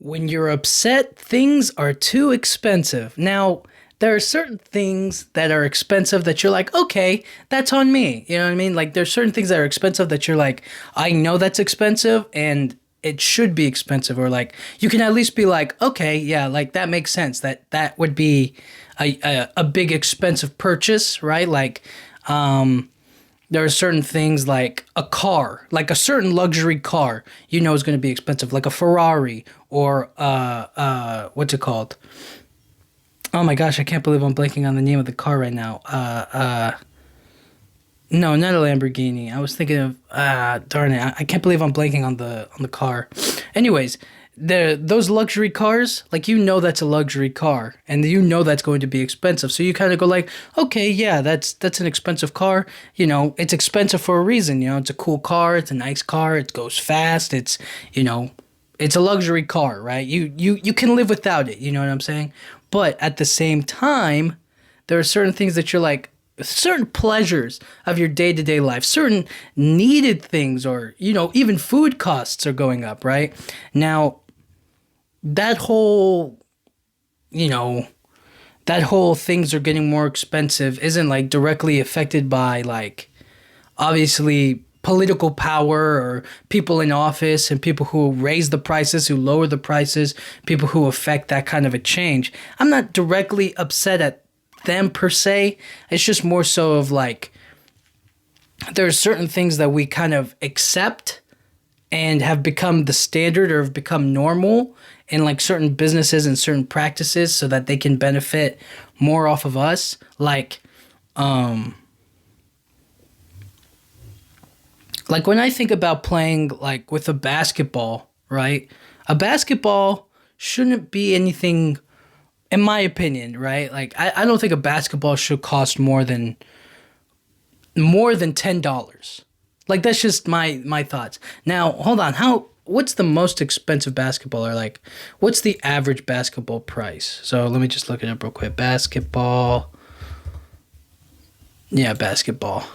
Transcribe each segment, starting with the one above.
When you're upset, things are too expensive. Now, there are certain things that are expensive that you're like, okay, that's on me. You know what I mean? Like, there's certain things that are expensive that you're like, I know that's expensive and it should be expensive. Or like, you can at least be like, okay, yeah, like that makes sense. That would be a big expensive purchase, right? Like, there are certain things like a car, like a certain luxury car, you know is going to be expensive, like a Ferrari or what's it called? Oh my gosh, I can't believe I'm blanking on the name of the car right now. No, not a Lamborghini. I was thinking of darn it, I can't believe I'm blanking on the car. Anyways, those luxury cars, like you know that's a luxury car and you know that's going to be expensive. So you kind of go like, okay, yeah, that's an expensive car. You know, it's expensive for a reason. You know, it's a cool car, it's a nice car, it goes fast, it's, you know, it's a luxury car, right? You can live without it, you know what I'm saying? But at the same time, there are certain things that you're like, certain pleasures of your day-to-day life, certain needed things, or, you know, even food costs are going up, right? Now, that whole, you know, that whole things are getting more expensive isn't like directly affected by like obviously political power or people in office and people who raise the prices, who lower the prices, people who affect that kind of a change. I'm not directly upset at them per se. It's just more so of like there's certain things that we kind of accept and have become the standard or have become normal in like certain businesses and certain practices so that they can benefit more off of us. Like when I think about playing like with a basketball, right? A basketball shouldn't be anything, in my opinion, right? Like I don't think a basketball should cost more than $10. Like that's just my thoughts. Now, hold on. What's the most expensive basketball, or like what's the average basketball price? So let me just look it up real quick. Basketball. Yeah, basketball.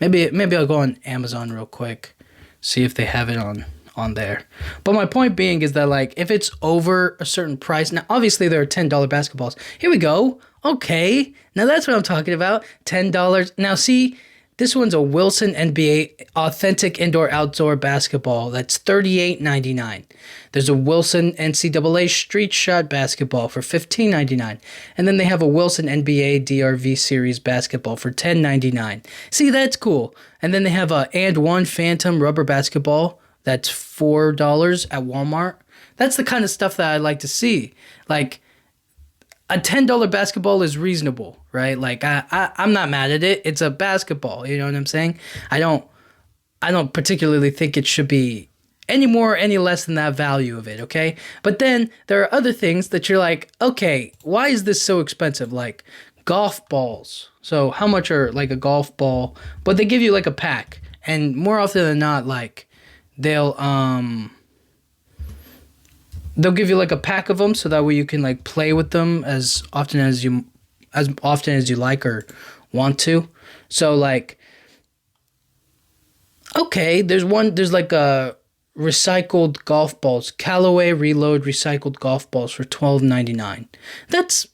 Maybe I'll go on Amazon real quick, see if they have it on there. But my point being is that like if it's over a certain price, now obviously there are $10 basketballs. Here we go. Okay, now that's what I'm talking about. $10. Now see, this one's a Wilson NBA Authentic Indoor Outdoor Basketball. That's $38.99. There's a Wilson NCAA Street Shot Basketball for $15.99. And then they have a Wilson NBA DRV Series Basketball for $10.99. See, that's cool. And then they have a And One Phantom Rubber Basketball. That's $4 at Walmart. That's the kind of stuff that I like to see. Like, a $10 basketball is reasonable, right? Like I'm not mad at it. It's a basketball, you know what I'm saying? I don't particularly think it should be any more or any less than that value of it, okay? But then there are other things that you're like, okay, why is this so expensive? Like golf balls. So how much are like a golf ball? But they give you like a pack, and more often than not, like they'll give you like a pack of them so that way you can like play with them as often as you like or want to. So like, okay, there's like a recycled golf balls, Callaway Reload recycled golf balls for $12.99. That's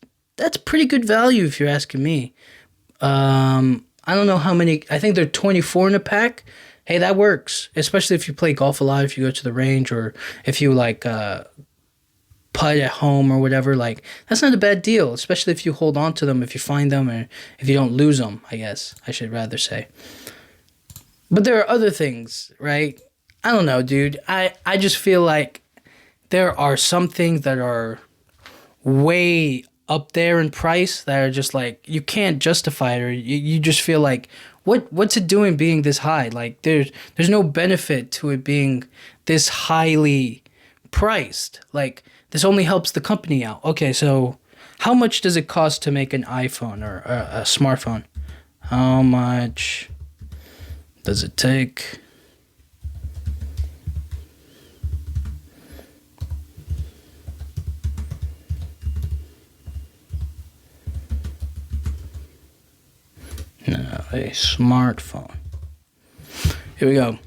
pretty good value if you're asking me. I don't know how many. I think they're 24 in a pack. Hey, that works, especially if you play golf a lot, if you go to the range, or if you like putt at home or whatever. Like that's not a bad deal, especially if you hold on to them, if you find them, or if you don't lose them, I guess I should rather say. But there are other things, right? I don't know, dude. I just feel like there are some things that are way up there in price that are just like you can't justify it, or you just feel like what's it doing being this high? Like there's no benefit to it being this highly priced. Like this only helps the company out. Okay, so how much does it cost to make an iPhone or a smartphone? How much does it take? No, a smartphone. Here we go.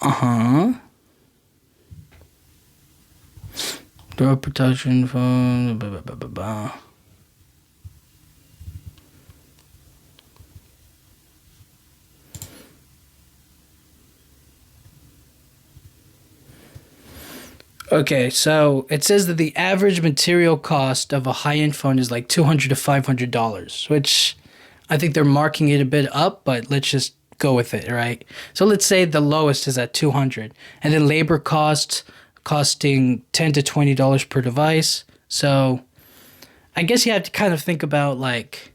Uh-huh. Door protection phone. Blah, blah, blah, blah, blah. Okay, so it says that the average material cost of a high-end phone is like $200 to $500, which I think they're marking it a bit up, but let's just go with it, right? So let's say the lowest is at 200, and then labor costs costing $10 to $20 per device. So I guess you have to kind of think about like,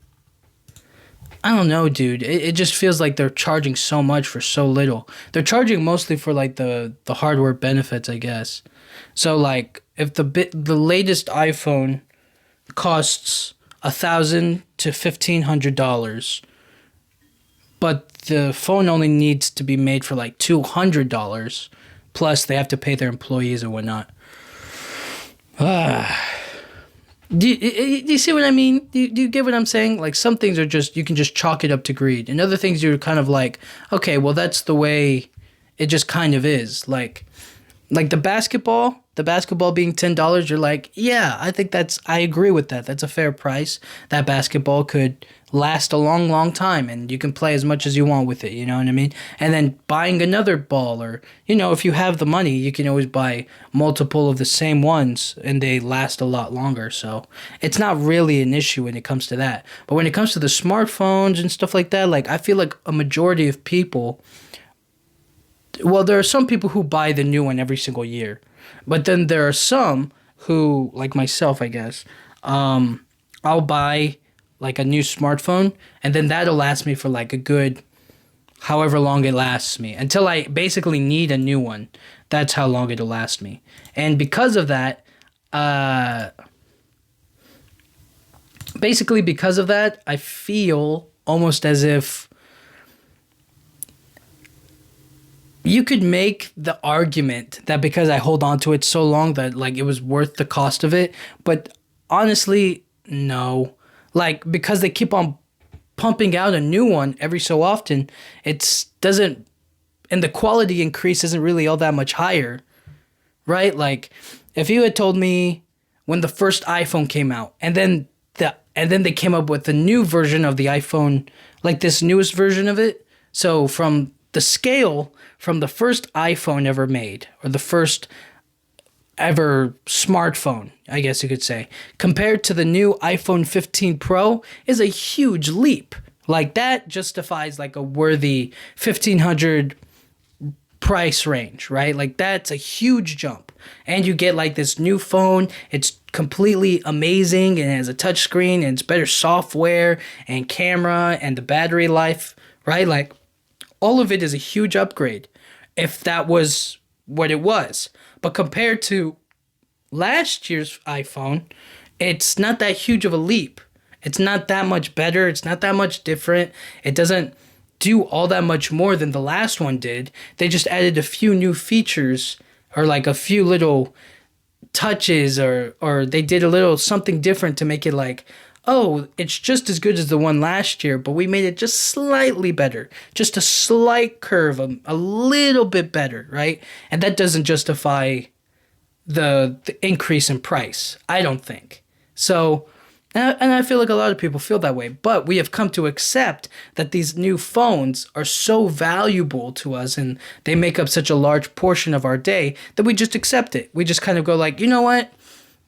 I don't know, dude. It just feels like they're charging so much for so little. They're charging mostly for like the hardware benefits, I guess. So like if the latest iPhone costs $1,000 to $1,500, but the phone only needs to be made for like $200, plus they have to pay their employees and whatnot. Do you see what I mean? Do you get what I'm saying? Like some things are just, you can just chalk it up to greed, and other things you're kind of like, okay, well that's the way it just kind of is. Like the basketball being $10, you're like, yeah, I agree with that. That's a fair price. That basketball could last a long, long time, and you can play as much as you want with it, you know what I mean? And then buying another ball, or, if you have the money, you can always buy multiple of the same ones, and they last a lot longer. So it's not really an issue when it comes to that. But when it comes to the smartphones and stuff like that, like I feel like a majority of people, well, there are some people who buy the new one every single year, but then there are some who, like myself, I guess, I'll buy like a new smartphone, and then that'll last me for like a good however long it lasts me until I basically need a new one. That's how long it'll last me. And because of that, I feel almost as if you could make the argument that because I hold on to it so long that like it was worth the cost of it, but honestly, no. Like because they keep on pumping out a new one every so often, it doesn't, and the quality increase isn't really all that much higher, right? Like if you had told me when the first iPhone came out, and then they came up with the new version of the iPhone, like this newest version of it. So from the scale from the first iPhone ever made, or the first ever smartphone, I guess you could say, compared to the new iPhone 15 Pro is a huge leap. Like that justifies like a worthy 1500 price range, right? Like that's a huge jump. And you get like this new phone. It's completely amazing and it has a touch screen and it's better software and camera and the battery life, right? Like all of it is a huge upgrade if that was what it was. But compared to last year's iPhone, it's not that huge of a leap. It's not that much better. It's not that much different. It doesn't do all that much more than the last one did. They just added a few new features, or like a few little touches, or they did a little something different to make it like, oh, it's just as good as the one last year, but we made it just slightly better. Just a slight curve, a little bit better, right? And that doesn't justify the increase in price, I don't think. So, and I feel like a lot of people feel that way, but we have come to accept that these new phones are so valuable to us and they make up such a large portion of our day that we just accept it. We just kind of go like, you know what?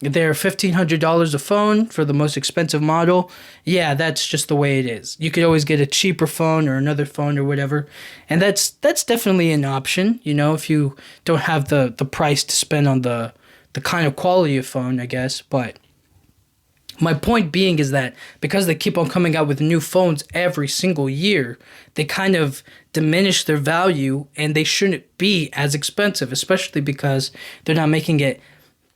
They're $1,500 a phone for the most expensive model. Yeah, that's just the way it is. You could always get a cheaper phone or another phone or whatever. And that's definitely an option, if you don't have the price to spend on the kind of quality of phone, I guess. But my point being is that because they keep on coming out with new phones every single year, they kind of diminish their value and they shouldn't be as expensive, especially because they're not making it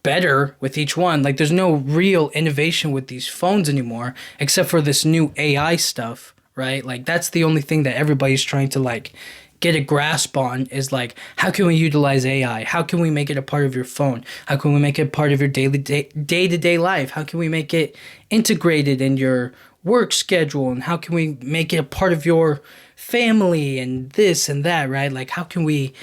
better with each one. Like there's no real innovation with these phones anymore except for this new AI stuff, right? Like that's the only thing that everybody's trying to like get a grasp on, is like, how can we utilize AI? How can we make it a part of your phone? How can we make it part of your day-to-day life? How can we make it integrated in your work schedule? And how can we make it a part of your family and this and that, right? Like how can we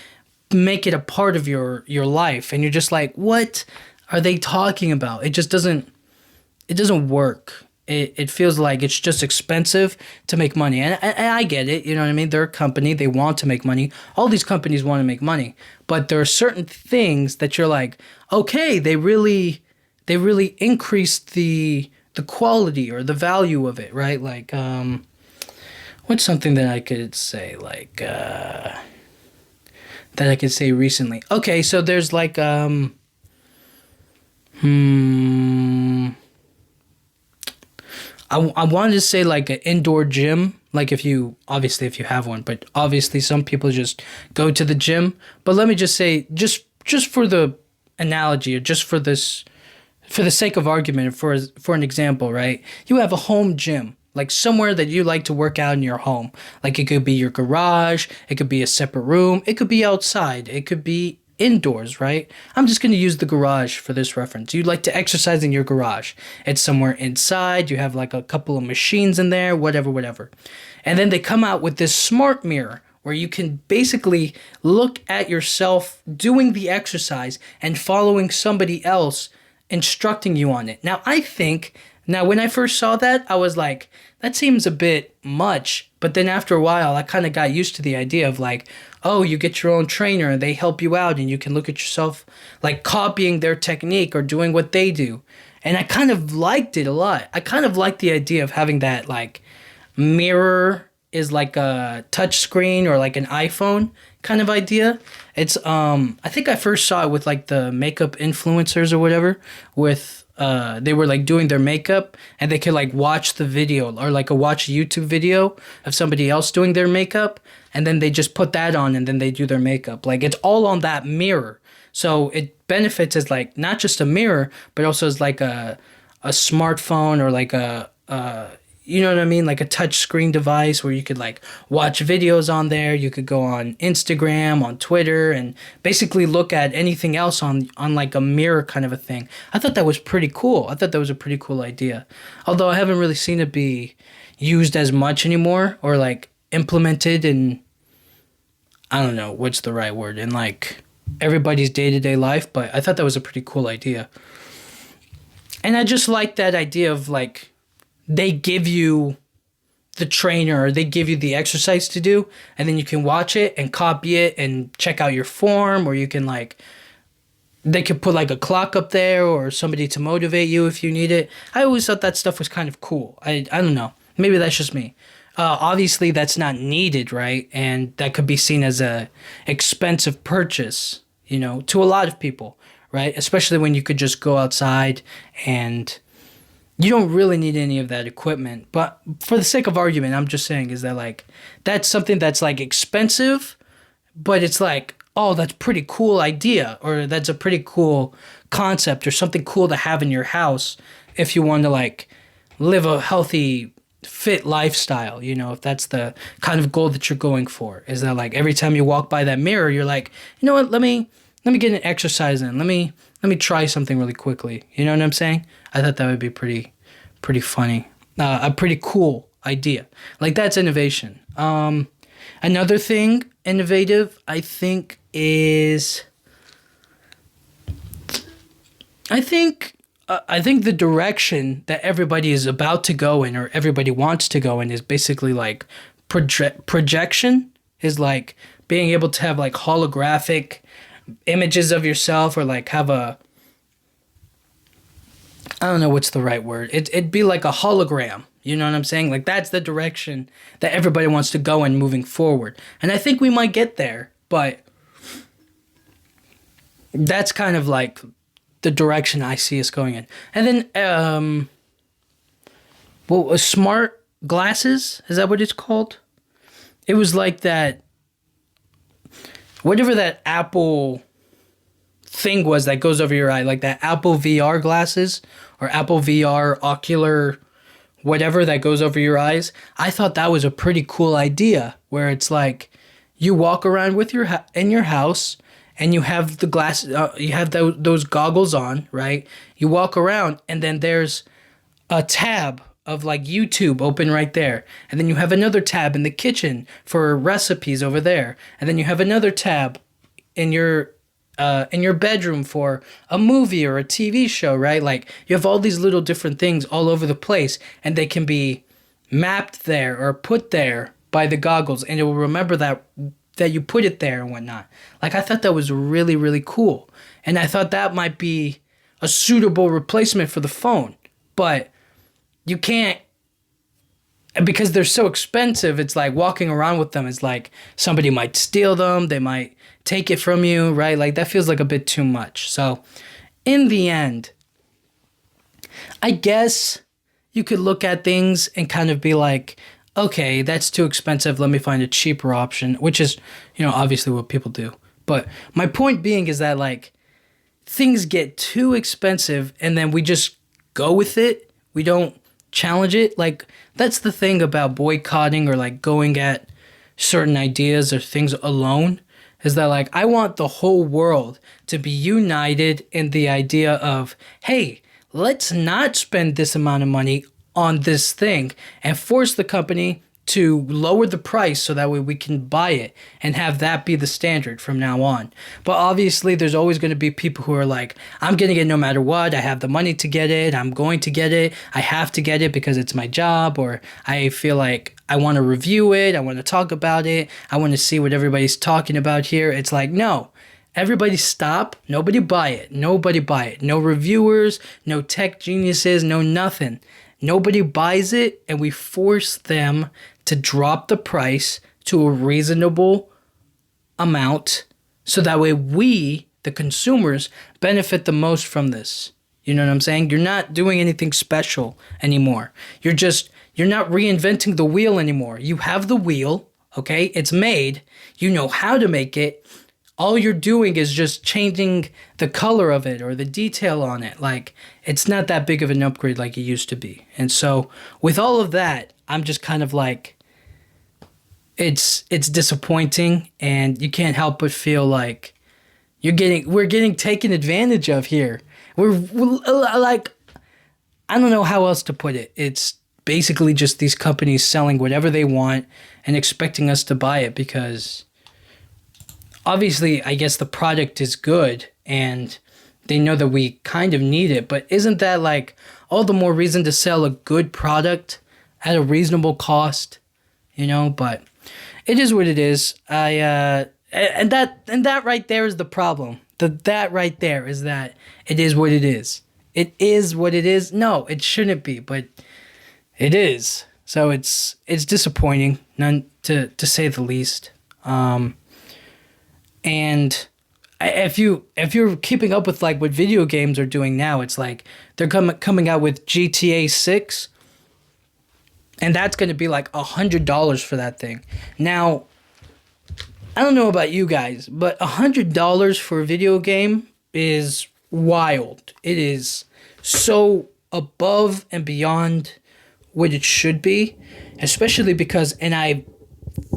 make it a part of your life, and you're just like, what are they talking about? It doesn't work. It feels like it's just expensive to make money. And I get it, you know what I mean? They're a company, they want to make money. All these companies want to make money. But there are certain things that you're like, okay, they really increased the quality or the value of it, right? Like, what's something that I could say, like, that I could say recently? Okay, so there's like, I wanted to say like an indoor gym, like if you have one, but obviously some people just go to the gym. But let me just say, just for the analogy, or just for this, for the sake of argument, for an example, right? You have a home gym, like somewhere that you like to work out in your home. Like it could be your garage, it could be a separate room, it could be outside, it could be indoors, right? I'm just going to use the garage for this reference. You like to exercise in your garage. It's somewhere inside, you have like a couple of machines in there, whatever. And then they come out with this smart mirror where you can basically look at yourself doing the exercise and following somebody else instructing you on it. Now, when I first saw that, I was like, that seems a bit much. But then after a while, I kind of got used to the idea of like, oh, you get your own trainer and they help you out and you can look at yourself like copying their technique or doing what they do. And I kind of liked it a lot. I kind of liked the idea of having that like mirror is like a touch screen or like an iPhone kind of idea. It's I think I first saw it with like the makeup influencers or whatever, with they were like doing their makeup and they could like watch the video or like watch a YouTube video of somebody else doing their makeup, and then they just put that on and then they do their makeup. Like it's all on that mirror. So it benefits as like not just a mirror, but also as like a smartphone or like a you know what I mean? Like a touch screen device where you could like watch videos on there. You could go on Instagram, on Twitter, and basically look at anything else on like a mirror kind of a thing. I thought that was pretty cool. I thought that was a pretty cool idea. Although I haven't really seen it be used as much anymore or like implemented in, I don't know what's the right word, in like everybody's day-to-day life, but I thought that was a pretty cool idea. And I just like that idea of like, they give you the trainer, or they give you the exercise to do, and then you can watch it and copy it and check out your form, or you can like, they could put like a clock up there or somebody to motivate you if you need it. I always thought that stuff was kind of cool. I don't know. Maybe that's just me. Obviously that's not needed, right? And that could be seen as a expensive purchase, you know, to a lot of people, right? Especially when you could just go outside and you don't really need any of that equipment. But for the sake of argument, I'm just saying is that like, that's something that's like expensive, but it's like, oh, that's pretty cool idea, or that's a pretty cool concept, or something cool to have in your house if you want to like live a healthy, fit lifestyle, you know, if that's the kind of goal that you're going for, is that like every time you walk by that mirror, you're like, you know what, let me get an exercise in. Let me try something really quickly. You know what I'm saying? I thought that would be pretty funny. A pretty cool idea. Like that's innovation. Another thing innovative, I think, is I think the direction that everybody is about to go in, or everybody wants to go in, is basically like projection, is like being able to have like holographic images of yourself, or like have a, I don't know what's the right word. It'd be like a hologram. You know what I'm saying? Like that's the direction that everybody wants to go in moving forward. And I think we might get there, but that's kind of like the direction I see us going in. And then, smart glasses, is that what it's called? It was like that, whatever that Apple thing was that goes over your eye, like that Apple VR glasses, or Apple VR ocular whatever that goes over your eyes. I thought that was a pretty cool idea, where it's like you walk around with in your house and you have the glass, you have those goggles on, right? You walk around and then there's a tab of like YouTube open right there. And then you have another tab in the kitchen for recipes over there. And then you have another tab in your bedroom for a movie or a TV show, right? Like you have all these little different things all over the place, and they can be mapped there or put there by the goggles, and it will remember that you put it there and whatnot. Like I thought that was really, really cool, and I thought that might be a suitable replacement for the phone, but you can't, because they're so expensive. It's like walking around with them is like somebody might steal them, they might take it from you, right? Like that feels like a bit too much. So in the end, I guess you could look at things and kind of be like, okay, that's too expensive, let me find a cheaper option, which is, obviously what people do. But my point being is that like things get too expensive and then we just go with it. We don't challenge it. Like that's the thing about boycotting or like going at certain ideas or things alone, is that like I want the whole world to be united in the idea of, hey, let's not spend this amount of money on this thing and force the company to lower the price so that way we can buy it and have that be the standard from now on. But obviously there's always going to be people who are like, I'm getting it no matter what. I have the money to get it. I'm going to get it. I have to get it because it's my job, or I feel like I want to review it. I want to talk about it. I want to see what everybody's talking about here. It's like, no, everybody stop. Nobody buy it. Nobody buy it. No reviewers, no tech geniuses, no nothing. Nobody buys it, and we force them to drop the price to a reasonable amount so that way we, the consumers, benefit the most from this. You know what I'm saying? You're not doing anything special anymore. You're not reinventing the wheel anymore. You have the wheel, okay? It's made. You know how to make it. All you're doing is just changing the color of it or the detail on it. Like, it's not that big of an upgrade like it used to be. And so with all of that, I'm just kind of like, it's disappointing, and you can't help but feel like we're getting taken advantage of here. We're like, I don't know how else to put it. It's basically just these companies selling whatever they want and expecting us to buy it because obviously, I guess the product is good and they know that we kind of need it, but isn't that like all the more reason to sell a good product at a reasonable cost, but it is what it is. And that right there is the problem. That right there is that it is what it is. It is what it is. No, it shouldn't be, but it is. So it's disappointing, none to say the least. And if you're keeping up with like what video games are doing now, it's like they're coming out with GTA 6, and that's going to be like $100 for that thing. Now, I don't know about you guys, but $100 for a video game is wild. It is so above and beyond what it should be, especially because, and I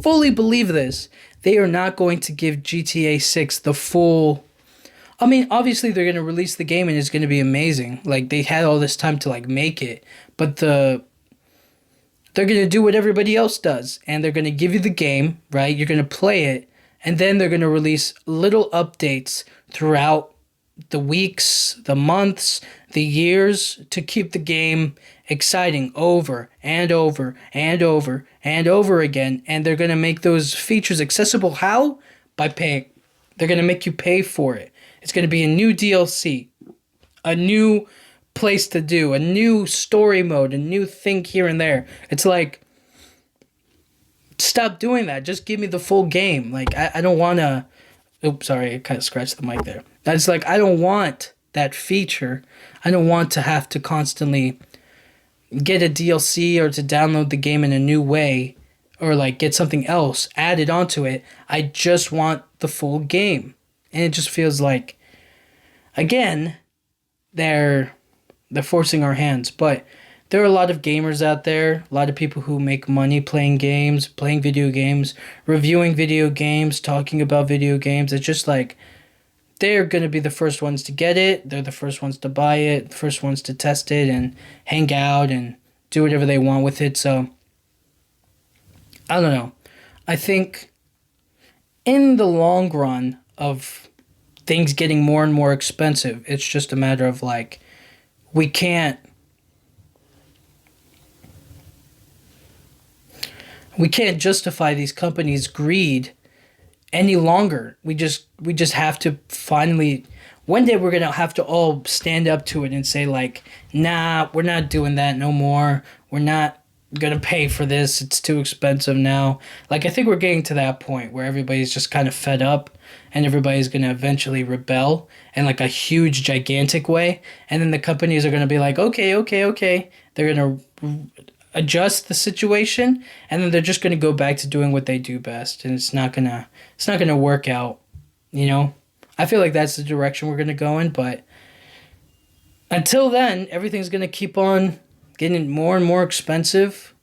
fully believe this, they are not going to give GTA 6 the full... I mean, obviously they're going to release the game and it's going to be amazing. Like, they had all this time to, like, make it. But they're going to do what everybody else does. And they're going to give you the game, right? You're going to play it. And then they're going to release little updates throughout the weeks, the months, the years to keep the game exciting over and over and over and over again. And they're going to make those features accessible. How? By paying. They're going to make you pay for it. It's going to be a new DLC, a new place to do, a new story mode, a new thing here and there. It's like, stop doing that. Just give me the full game. Like, I don't want to... Oops, sorry, I kind of scratched the mic there. That's like, I don't want that feature. I don't want to have to constantly get a DLC or to download the game in a new way or like get something else added onto it. I just want the full game. And it just feels like, again, they're forcing our hands. But there are a lot of gamers out there, a lot of people who make money playing games, playing video games, reviewing video games, talking about video games. It's just like, they're going to be the first ones to get it. They're the first ones to buy it, the first ones to test it and hang out and do whatever they want with it. So, I don't know. I think in the long run of things getting more and more expensive. It's just a matter of like we can't justify these companies' greed any longer. We just have to finally one day we're going to have to all stand up to it and say like, "Nah, we're not doing that no more. We're not going to pay for this. It's too expensive now." Like I think we're getting to that point where everybody's just kind of fed up and everybody's going to eventually rebel in like a huge gigantic way, and then the companies are going to be like, "Okay, okay, okay." They're going to adjust the situation, and then they're just going to go back to doing what they do best, and it's not going to work out, you know. I feel like that's the direction we're going to go in, but until then everything's going to keep on getting more and more expensive,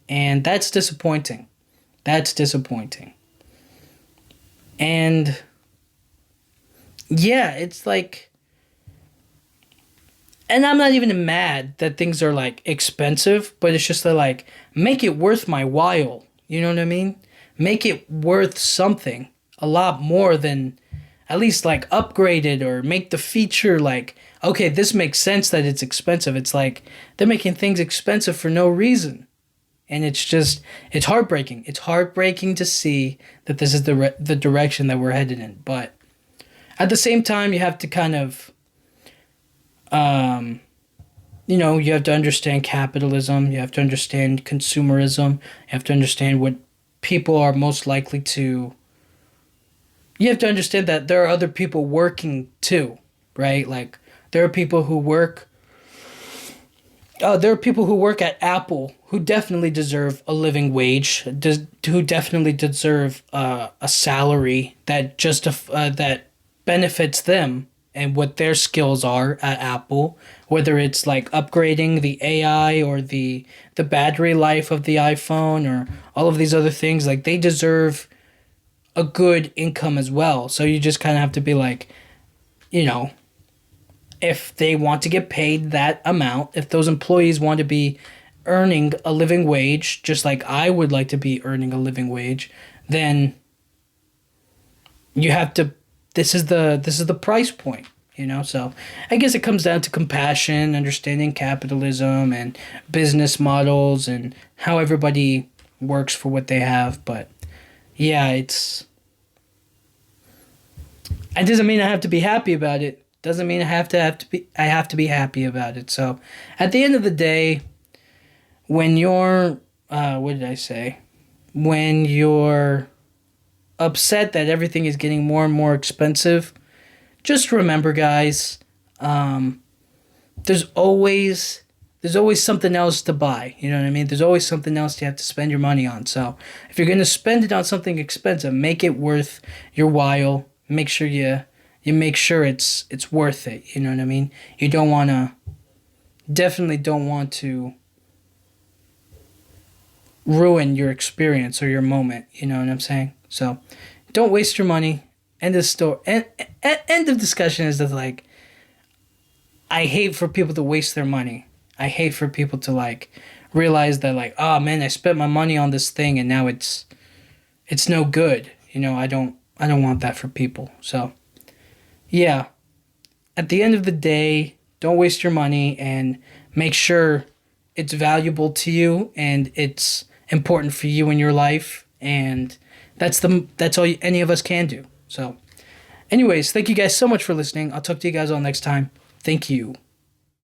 and that's disappointing. That's disappointing. And yeah, it's like, and I'm not even mad that things are like expensive, but it's just that like make it worth my while. You know what I mean? Make it worth something a lot more than at least like upgrade it or make the feature like, okay, this makes sense that it's expensive. It's like they're making things expensive for no reason. And it's heartbreaking. It's heartbreaking to see that this is the direction that we're headed in. But at the same time, you have to kind of you have to understand capitalism. You have to understand consumerism. You have to understand what people are most likely to. You have to understand that there are other people working too, right? Like there are people who work. There are people who work at Apple who definitely deserve a living wage. Who definitely deserve a salary that benefits them and what their skills are at Apple, whether it's like upgrading the AI or the battery life of the iPhone or all of these other things. Like they deserve a good income as well. So you just kind of have to be like, if they want to get paid that amount, if those employees want to be earning a living wage, just like I would like to be earning a living wage, then you have to. This is the price point, So I guess it comes down to compassion, understanding capitalism and business models and how everybody works for what they have. But yeah, it doesn't mean I have to be happy about it. Doesn't mean I have to be happy about it. So at the end of the day, when you're what did I say? When you're upset that everything is getting more and more expensive, just remember, guys, there's always something else to buy. You know what I mean? There's always something else you have to spend your money on. So if you're gonna spend it on something expensive, make it worth your while. Make sure you make sure it's worth it. You know what I mean? You definitely don't want to ruin your experience or your moment. You know what I'm saying? So don't waste your money. End of story. End of discussion is that like I hate for people to waste their money. I hate for people to like realize that like, oh man, I spent my money on this thing and now it's no good. I don't want that for people. So yeah, at the end of the day, don't waste your money and make sure it's valuable to you and it's important for you in your life, and that's all any of us can do. So anyways, thank you guys so much for listening. I'll talk to you guys all next time. Thank you.